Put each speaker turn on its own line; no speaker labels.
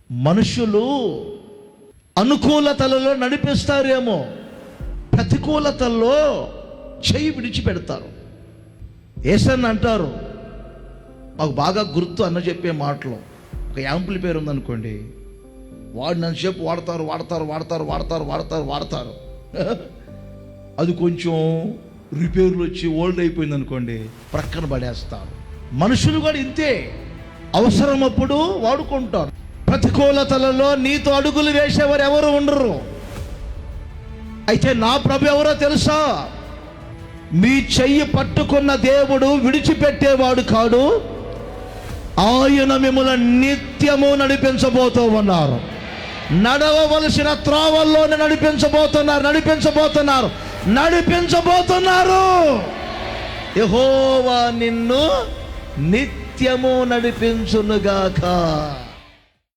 మనుషులు అనుకూలతలలో నడిపిస్తారేమో, ప్రతికూలతల్లో చెయ్యి విడిచిపెడతారు. యేసన్న అంటారు, మాకు బాగా గుర్తు అన్న చెప్పే మాటలు, ఒక యాంపుల్ పేరు ఉందనుకోండి, వాడు నన్ను చెప్పు వాడతారు అది కొంచెం రిపేర్లు వచ్చి ఓల్డ్ అయిపోయింది అనుకోండి, ప్రక్కన పడేస్తారు. మనుషులు కూడా ఇంతే, అవసరం అప్పుడు వాడుకుంటారు. ప్రతికూలతలలో నీతో అడుగులు వేసేవారు ఎవరు ఉండరు. అయితే నా ప్రభు ఎవరో తెలుసా? మీ చెయ్యి పట్టుకున్న దేవుడు విడిచిపెట్టేవాడు కాడు, ఆయన మిమ్మల్ని నిత్యము నడిపించబోతూ ఉన్నారు. నడవవలసిన త్రోవల్లోనే నడిపించబోతున్నారు. యెహోవా నిన్ను నిత్యము నడిపించునుగాక.